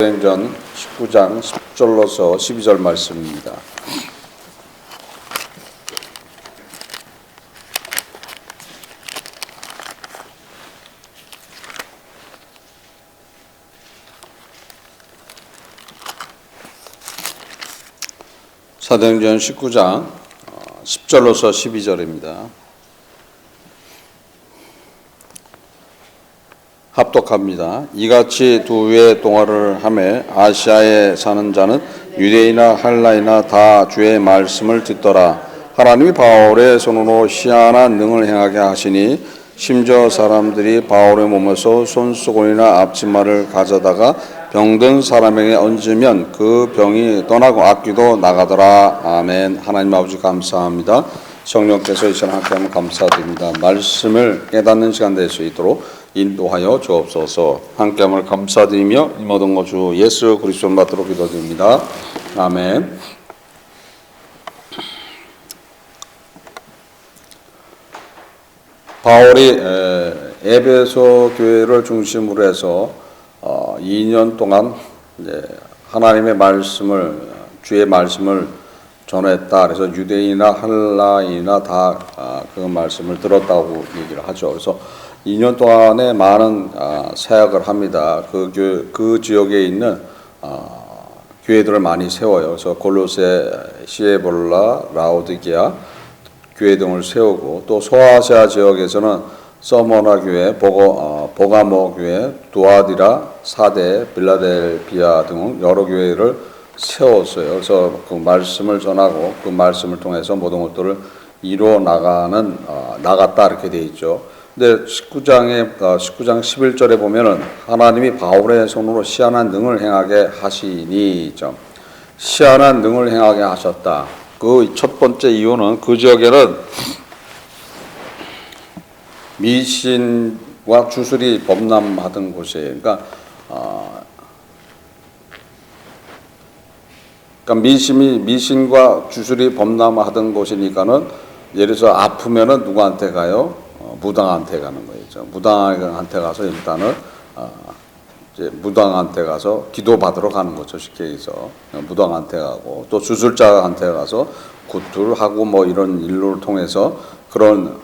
사도행전 19장 10절로서 12절 말씀입니다. 사도행전 19장 10절로서 12절입니다. 합독합니다. 이같이 두 해의 동화를 하매 아시아에 사는 자는 유대인이나 헬라이나 다 주의 말씀을 듣더라. 하나님이 바울의 손으로 희한한 능을 행하게 하시니 심지어 사람들이 바울의 몸에서 손수건이나 앞치마를 가져다가 병든 사람에게 얹으면 그 병이 떠나고 악귀도 나가더라. 아멘. 하나님 아버지 감사합니다. 성령께서 이 시간 함께하면 감사드립니다. 말씀을 깨닫는 시간 될 수 있도록 인도하여 주옵소서. 함께함을 감사드리며 이 모든 것 주 예수 그리스도 받도록 기도드립니다. 아멘. 바울이 에베소 교회를 중심으로 해서 2년 동안 이제 하나님의 말씀을 주의 말씀을 전했다. 그래서 유대인이나 헬라인이나 다 그 말씀을 들었다고 얘기를 하죠. 그래서 2년 동안에 많은 사역을 합니다. 그 지역에 있는 교회들을 많이 세워요. 그래서 골로새, 시에볼라, 라오디게아 교회 등을 세우고 또 소아시아 지역에서는 서머나 교회, 보가모 교회, 두아디라, 사대, 빌라델비아 등 여러 교회를 세웠어요. 그래서 그 말씀을 전하고 그 말씀을 통해서 모든 것들을 이루어 나갔다 이렇게 되어 있죠. 근데 19장 11절에 보면은 하나님이 바울의 손으로 희한한 능을 행하게 하시니 희한한 능을 행하게 하셨다. 그 첫 번째 이유는 그 지역에는 미신과 주술이 범람하던 곳이에요. 그러니까 미신과 주술이 범람하던 곳이니까는 예를 들어서 아프면은 누구한테 가요? 무당한테 가는 거죠. 무당한테 가서 일단은 이제 무당한테 가서 기도받으러 가는 거죠. 쉽게 해서 무당한테 가고 또 주술자한테 가서 구투를 하고 뭐 이런 일로를 통해서 그런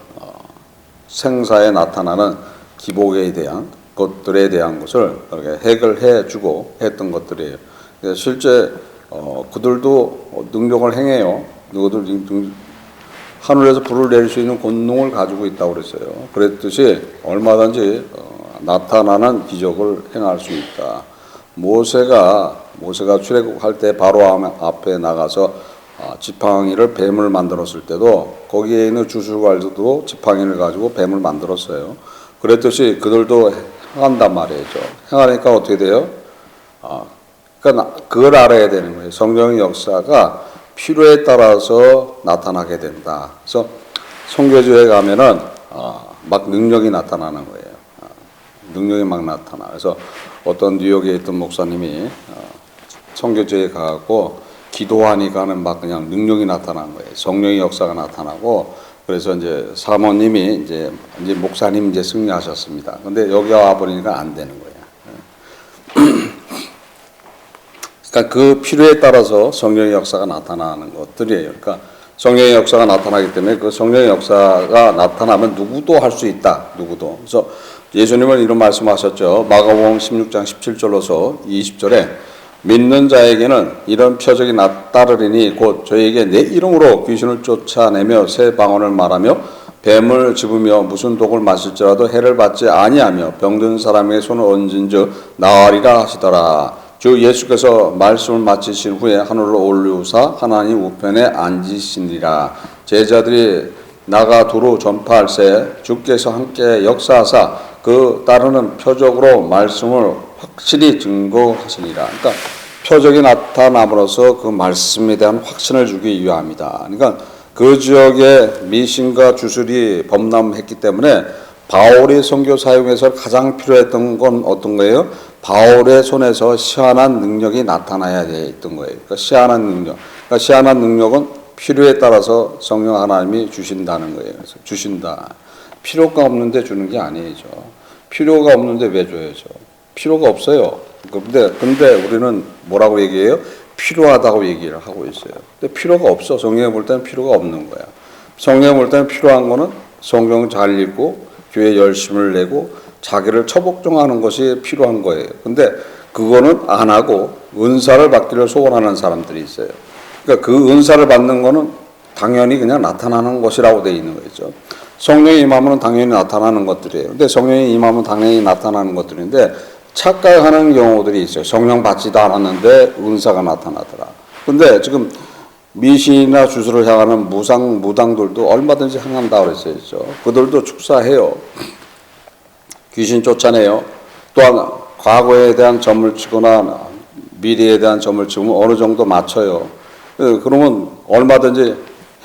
생사에 나타나는 기복에 대한 것들에 대한 것을 이렇게 해결해주고 했던 것들이에요. 실제 그들도 능력을 행해요. 누구들 하늘에서 불을 내릴 수 있는 권능을 가지고 있다고 그랬어요. 그랬듯이 얼마든지 나타나는 기적을 행할 수 있다. 모세가 출애굽할 때 바로 앞에 나가서 지팡이를 뱀을 만들었을 때도 거기에 있는 주술관들도 지팡이를 가지고 뱀을 만들었어요. 그랬듯이 그들도 행한단 말이죠. 행하니까 어떻게 돼요? 그러니까 그걸 알아야 되는 거예요. 성령의 역사가 필요에 따라서 나타나게 된다. 그래서 선교지에 가면은 막 능력이 나타나는 거예요. 능력이 막 나타나. 그래서 어떤 뉴욕에 있던 목사님이 선교지에 가고 기도하니까는 막 그냥 능력이 나타나는 거예요. 성령의 역사가 나타나고 그래서 이제 사모님이 이제 목사님 이제 승리하셨습니다. 근데 여기 와 버리니까 안 되는 거예요. 그러니까 그 필요에 따라서 성령의 역사가 나타나는 것들이에요. 그러니까 성령의 역사가 나타나기 때문에 그 성령의 역사가 나타나면 누구도 할 수 있다. 누구도. 그래서 예수님은 이런 말씀하셨죠. 마가복음 16장 17절로서 20절에 믿는 자에게는 이런 표적이 따르리니 곧 저에게 내 이름으로 귀신을 쫓아내며 새 방언을 말하며 뱀을 집으며 무슨 독을 마실지라도 해를 받지 아니하며 병든 사람에게 손을 얹은즉 나으리라 하시더라. 주 예수께서 말씀을 마치신 후에 하늘로 올리우사 하나님 우편에 앉으시니라. 제자들이 나가 두루 전파할새 주께서 함께 역사하사 그 따르는 표적으로 말씀을 확실히 증거하시니라. 그러니까 표적이 나타남으로써 그 말씀에 대한 확신을 주기 위함이다. 그러니까 그 지역에 미신과 주술이 범람했기 때문에 바울이 선교 사역에서 가장 필요했던 건 어떤 거예요? 바울의 손에서 희한한 능력이 나타나야 했던 거예요. 그러니까 희한한 능력. 그러니까 희한한 능력은 필요에 따라서 성령 하나님이 주신다는 거예요. 그래서 주신다. 필요가 없는데 주는 게 아니죠. 필요가 없는데 왜 줘야죠? 필요가 없어요. 근데 우리는 뭐라고 얘기해요? 필요하다고 얘기를 하고 있어요. 근데 필요가 없어. 성경에 볼 때는 필요가 없는 거야. 성경에 볼 때는 필요한 거는 성경 잘 읽고 교회 열심을 내고 자기를 처복종하는 것이 필요한 거예요. 근데 그거는 안 하고 은사를 받기를 소원하는 사람들이 있어요. 그러니까 그 은사를 받는 거는 당연히 그냥 나타나는 것이라고 돼 있는 거죠. 성령이 임하면 당연히 나타나는 것들이에요. 근데 성령이 임하면 당연히 나타나는 것들인데 착각하는 경우들이 있어요. 성령 받지도 않았는데 은사가 나타나더라. 근데 지금 미신이나 주술을 향하는 무당들도 얼마든지 향한다고 그랬어요. 그들도 축사해요. 귀신 쫓아내요. 또한 과거에 대한 점을 치거나 미래에 대한 점을 치면 어느 정도 맞춰요. 그러면 얼마든지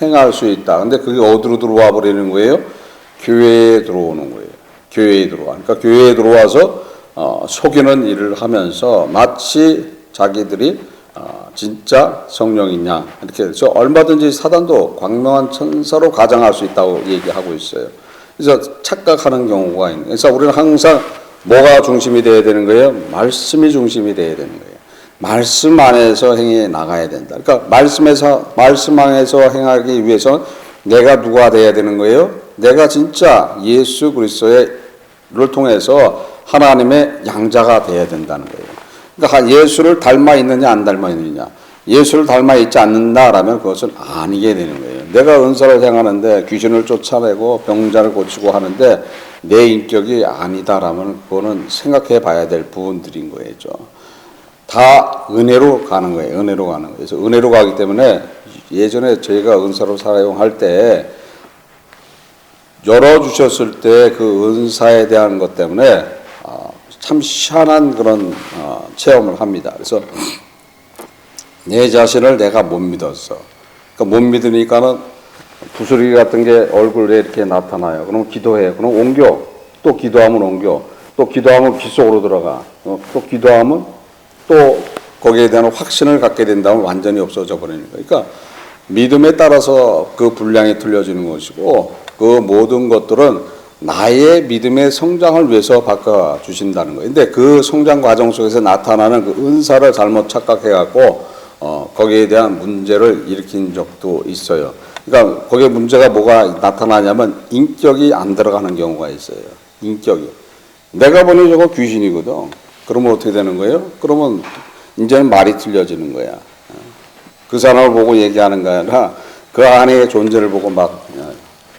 행할 수 있다. 근데 그게 어디로 들어와 버리는 거예요? 교회에 들어오는 거예요. 교회에 들어와. 그러니까 교회에 들어와서 속이는 일을 하면서 마치 자기들이 진짜 성령이냐 이렇게 해서 얼마든지 사단도 광명한 천사로 가장할 수 있다고 얘기하고 있어요. 그래서 착각하는 경우가 있는 거예요. 그래서 우리는 항상 뭐가 중심이 돼야 되는 거예요? 말씀이 중심이 돼야 되는 거예요. 말씀 안에서 행해 나가야 된다. 그러니까 말씀 안에서 행하기 위해서는 내가 누가 돼야 되는 거예요? 내가 진짜 예수 그리스도를 통해서 하나님의 양자가 돼야 된다는 거예요. 그러니까 예수를 닮아 있느냐 안 닮아 있느냐. 예수를 닮아 있지 않는다라면 그것은 아니게 되는 거예요. 내가 은사를 행하는데 귀신을 쫓아내고 병자를 고치고 하는데 내 인격이 아니다라면 그거는 생각해 봐야 될 부분들인 거예요. 다 은혜로 가는 거예요. 은혜로 가는 거예요. 그래서 은혜로 가기 때문에 예전에 저희가 은사로 사용할 때 열어주셨을 때 그 은사에 대한 것 때문에 참 희한한 그런 체험을 합니다. 그래서 내 자신을 내가 못 믿었어. 그러니까 못 믿으니까는 부스러기 같은 게 얼굴에 이렇게 나타나요. 그럼 기도해. 그럼 옮겨. 또 기도하면 옮겨. 또 기도하면 귀 속으로 들어가. 또 기도하면 또 거기에 대한 확신을 갖게 된다면 완전히 없어져 버리는 거예요. 그러니까 믿음에 따라서 그 분량이 틀려지는 것이고 그 모든 것들은 나의 믿음의 성장을 위해서 바꿔주신다는 거예요. 근데 그 성장 과정 속에서 나타나는 그 은사를 잘못 착각해갖고 거기에 대한 문제를 일으킨 적도 있어요. 그러니까 거기에 문제가 뭐가 나타나냐면 인격이 안 들어가는 경우가 있어요. 인격이. 내가 보니 저거 귀신이거든. 그러면 어떻게 되는 거예요? 그러면 이제는 말이 틀려지는 거야. 그 사람을 보고 얘기하는 게 아니라 그 안의 존재를 보고 막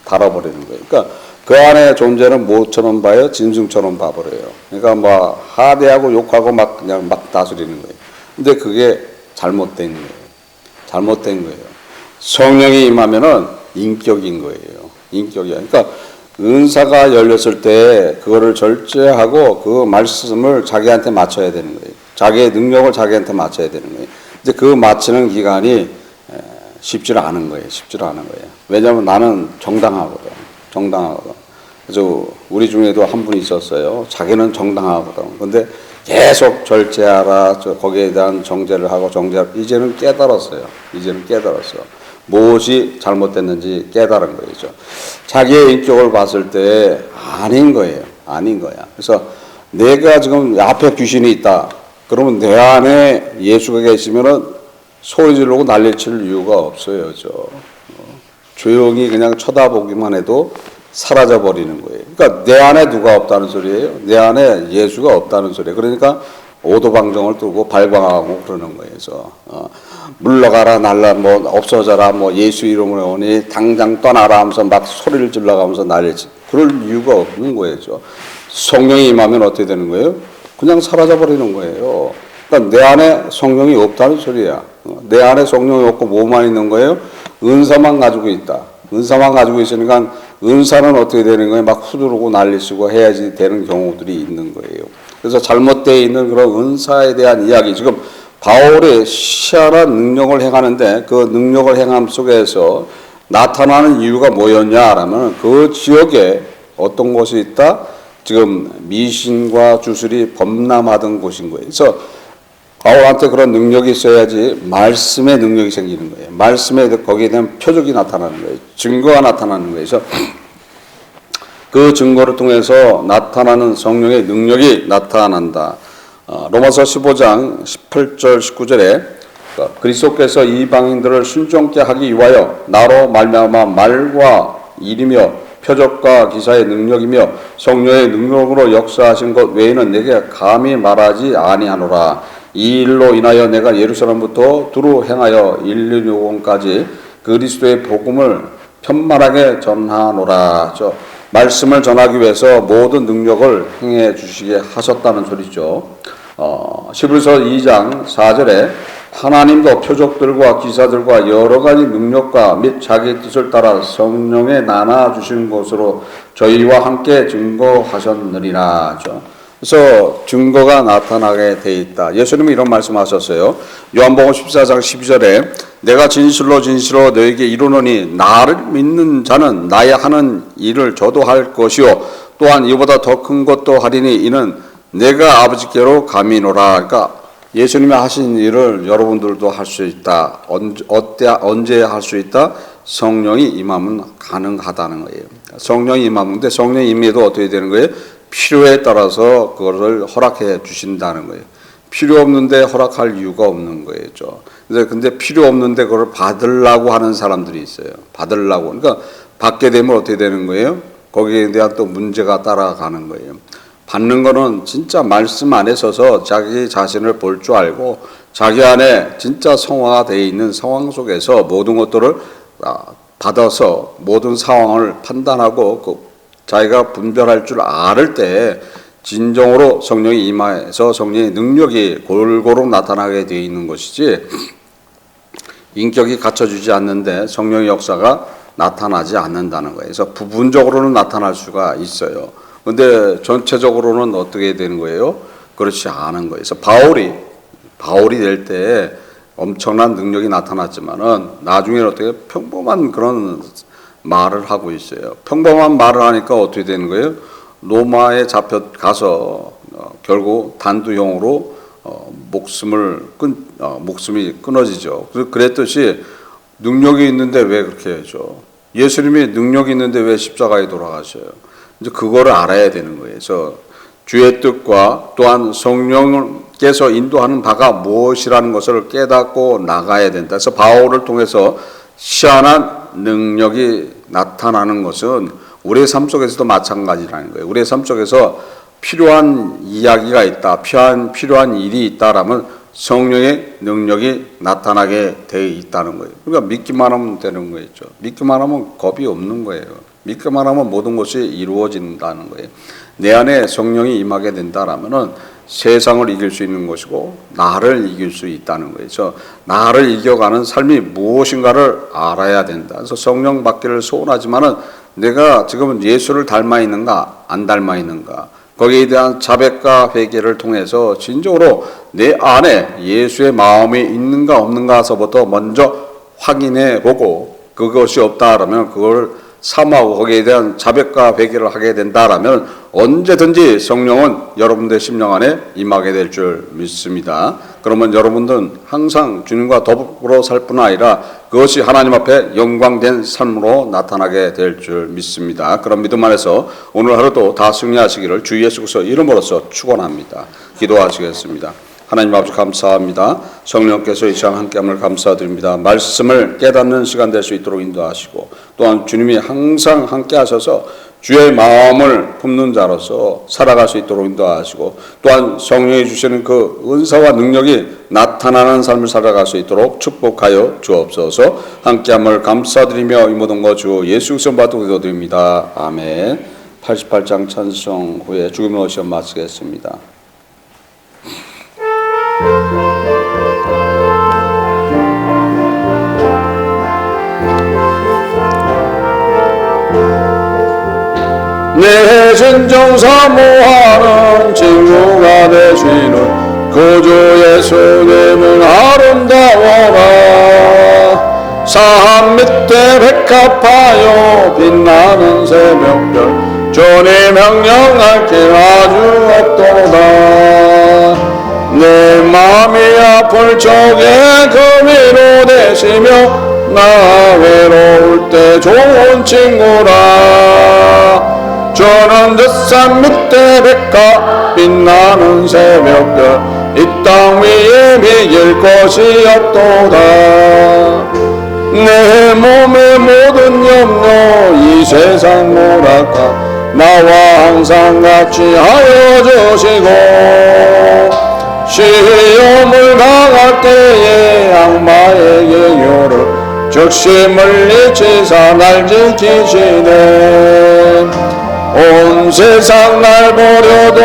달아버리는 거예요. 그러니까 그 안의 존재는 뭐처럼 봐요? 짐승처럼 봐버려요. 그러니까 뭐 하대하고 욕하고 막 그냥 막 다스리는 거예요. 근데 그게 잘못된 거예요. 잘못된 거예요. 성령이 임하면은 인격인 거예요. 인격이야. 그러니까 은사가 열렸을 때 그거를 절제하고 그 말씀을 자기한테 맞춰야 되는 거예요. 자기의 능력을 자기한테 맞춰야 되는 거예요. 이제 그 맞추는 기간이 쉽지 않은 거예요. 쉽지 않은 거예요. 왜냐하면 나는 정당하거든. 그래서 우리 중에도 한 분이 있었어요. 자기는 정당하거든. 근데 계속 절제하라. 거기에 대한 정죄를 하고 이제는 깨달았어요. 무엇이 잘못됐는지 깨달은 거죠. 자기의 인격을 봤을 때 아닌 거예요. 아닌 거야. 그래서 내가 지금 앞에 귀신이 있다. 그러면 내 안에 예수가 계시면은 소리 지르고 난리칠 이유가 없어요. 조용히 그냥 쳐다보기만 해도 사라져 버리는 거예요. 그러니까 내 안에 누가 없다는 소리예요. 내 안에 예수가 없다는 소리예요. 그러니까 오도방정을 두고 발광하고 그러는 거예요. 그래서 물러가라 날라 뭐 없어져라 뭐 예수 이름으로 오니 당장 떠나라 하면서 막 소리를 질러가면서 난리치. 그럴 이유가 없는 거예요. 성령이 임하면 어떻게 되는 거예요? 그냥 사라져 버리는 거예요. 그러니까 내 안에 성령이 없다는 소리야. 내 안에 성령이 없고 뭐만 있는 거예요? 은사만 가지고 있다. 은사만 가지고 있으니까 은사는 어떻게 되는 거예요? 막 후두르고 난리치고 해야지 되는 경우들이 있는 거예요. 그래서 잘못되어 있는 그런 은사에 대한 이야기. 지금 바울이 희한한 능력을 행하는데 그 능력을 행함 속에서 나타나는 이유가 뭐였냐라면 그 지역에 어떤 곳이 있다? 지금 미신과 주술이 범람하던 곳인 거예요. 그래서 바울한테 그런 능력이 있어야지 말씀의 능력이 생기는 거예요. 말씀에 거기에 대한 표적이 나타나는 거예요. 증거가 나타나는 거예요. 그래서 그 증거를 통해서 나타나는 성령의 능력이 나타난다. 로마서 15장 18절 19절에 그리스도께서 이방인들을 순종케 하기 위하여 나로 말미암아 말과 일이며 표적과 기사의 능력이며 성령의 능력으로 역사하신 것 외에는 내게 감히 말하지 아니하노라. 이 일로 인하여 내가 예루살렘부터 두루 행하여 일륜요원까지 그리스도의 복음을 편만하게 전하노라. 말씀을 전하기 위해서 모든 능력을 행해 주시게 하셨다는 소리죠. 히브리서 2장 4절에 하나님도 표적들과 기사들과 여러 가지 능력과 및 자기 뜻을 따라 성령에 나눠 주신 것으로 저희와 함께 증거하셨느니라. 그래서 증거가 나타나게 돼 있다. 예수님이 이런 말씀하셨어요. 요한복음 14장 12절에 내가 진실로 너에게 이르노니 나를 믿는 자는 나의 하는 일을 저도 할 것이요 또한 이보다 더 큰 것도 하리니 이는 내가 아버지께로 가미노라. 그러니까 예수님이 하신 일을 여러분들도 할 수 있다. 언제 할 수 있다? 성령이 임하면 가능하다는 거예요. 성령이 임하는데 성령이 임해도 어떻게 되는 거예요? 필요에 따라서 그거를 허락해 주신다는 거예요. 필요 없는데 허락할 이유가 없는 거예요. 근데 필요 없는데 그걸 받으려고 하는 사람들이 있어요. 받으려고. 그러니까 받게 되면 어떻게 되는 거예요? 거기에 대한 또 문제가 따라가는 거예요. 받는 거는 진짜 말씀 안에 서서 자기 자신을 볼 줄 알고 자기 안에 진짜 성화가 되어 있는 상황 속에서 모든 것들을 받아서 모든 상황을 판단하고 자기가 분별할 줄 알을 때 진정으로 성령이 임하여서 성령의 능력이 골고루 나타나게 되어 있는 것이지 인격이 갖춰주지 않는데 성령의 역사가 나타나지 않는다는 거예요. 그래서 부분적으로는 나타날 수가 있어요. 근데 전체적으로는 어떻게 되는 거예요? 그렇지 않은 거예요. 그래서 바울이 될 때 엄청난 능력이 나타났지만은 나중에는 어떻게 평범한 그런 말을 하고 있어요. 평범한 말을 하니까 어떻게 되는 거예요? 로마에 잡혀가서 결국 단두형으로 목숨이 끊어지죠. 그랬듯이 능력이 있는데 왜 그렇게 하죠? 예수님이 능력이 있는데 왜 십자가에 돌아가셔요? 이제 그거를 알아야 되는 거예요. 그래서 주의 뜻과 또한 성령께서 인도하는 바가 무엇이라는 것을 깨닫고 나가야 된다. 그래서 바울을 통해서 희한한 능력이 나타나는 것은 우리의 삶 속에서도 마찬가지라는 거예요. 우리의 삶 속에서 필요한 이야기가 있다, 필요한 일이 있다라면 성령의 능력이 나타나게 되어 있다는 거예요. 그러니까 믿기만 하면 되는 거겠죠. 믿기만 하면 겁이 없는 거예요. 믿기만 하면 모든 것이 이루어진다는 거예요. 내 안에 성령이 임하게 된다라면은 세상을 이길 수 있는 것이고 나를 이길 수 있다는 거예요. 그래서 나를 이겨가는 삶이 무엇인가를 알아야 된다. 그래서 성령 받기를 소원하지만은 내가 지금 예수를 닮아 있는가 안 닮아 있는가 거기에 대한 자백과 회개를 통해서 진정으로 내 안에 예수의 마음이 있는가 없는가서부터 먼저 확인해 보고 그것이 없다라면 그걸 사모하고 거기에 대한 자백과 회개를 하게 된다라면 언제든지 성령은 여러분들의 심령 안에 임하게 될 줄 믿습니다. 그러면 여러분들은 항상 주님과 더불어 살 뿐 아니라 그것이 하나님 앞에 영광된 삶으로 나타나게 될 줄 믿습니다. 그런 믿음 안에서 오늘 하루도 다 승리하시기를 주 예수 그리스도 이름으로써 축원합니다. 기도하시겠습니다. 하나님 아버지 감사합니다. 성령께서 이 시간 함께함을 감사드립니다. 말씀을 깨닫는 시간 될 수 있도록 인도하시고 또한 주님이 항상 함께하셔서 주의 마음을 품는 자로서 살아갈 수 있도록 인도하시고 또한 성령이 주시는 그 은사와 능력이 나타나는 삶을 살아갈 수 있도록 축복하여 주옵소서. 함께함을 감사드리며 이 모든 것 주 예수 그리스도 받고 기도드립니다. 아멘. 88장 찬송 후에 죽음의 시험 마치겠습니다. 내 진정 사모하는 친구가 되시는 구주 예수님은 아름다워라. 산 밑에 백합하여 빛나는 새벽별 주님 명령할 게 아주 없도다. 내 마음이 아플 적에 그 위로 되시며 나 외로울 때 좋은 친구라. 저는 저 산 밑에 백합 빛나는 새벽별 이 땅 위에 비길 것이 없도다. 내 몸의 모든 염려 이 세상 모락과 나와 항상 같이 하여 주시고 시험을 당할 때에 악마에게 요를 즉시 물리치사 날 지키시네. 온 세상 날 버려도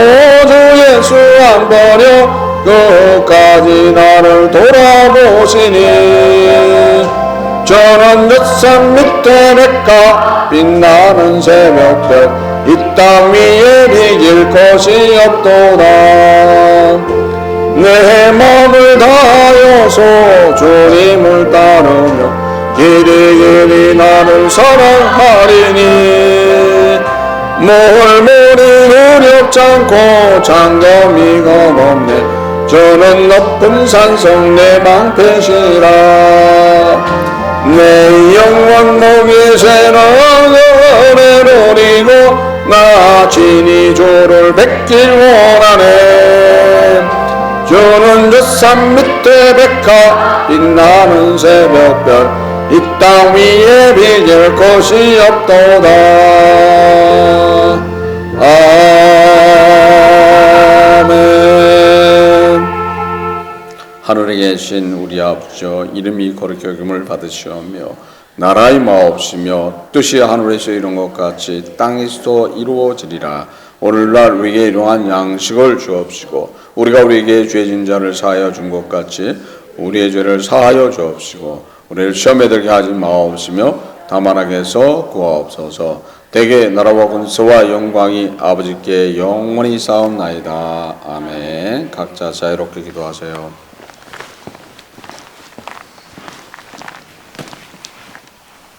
주 예수 안 버려 끝까지 나를 돌아보시니 저는 저 산 밑에 백합 빛나는 새벽별 이 땅 위에 비길 것이 없도다. 내 마음을 다하여서 주님을 따르며 길이 나를 사랑하리니 몰몰이 두렵지 않고 장검이 겁없네. 저는 높은 산성 내 방패시라. 내 영원 목이 새는 은혜 누리고 나 친히 주를 뵙길 원하네. 저는 저 산 밑에 백합 빛나는 새벽별 이 땅 위에 비길 것이 없도다. 아멘. 하늘에 계신 우리 아버지여 이름이 거룩히 여김을 받으시오며 나라의 마옵시며 뜻이 하늘에서 이룬 것 같이 땅에서도 이루어지리라. 오늘날 우리에게 일용한 양식을 주옵시고 우리가 우리에게 죄진 자를 사하여 준 것 같이 우리의 죄를 사하여 주옵시고 우리를 시험에 들게 하지 마옵시며 다만 악에서 구하옵소서. 대개 나라와 권세와 영광이 아버지께 영원히 쌓옵나이다. 아멘. 각자 자유롭게 기도하세요.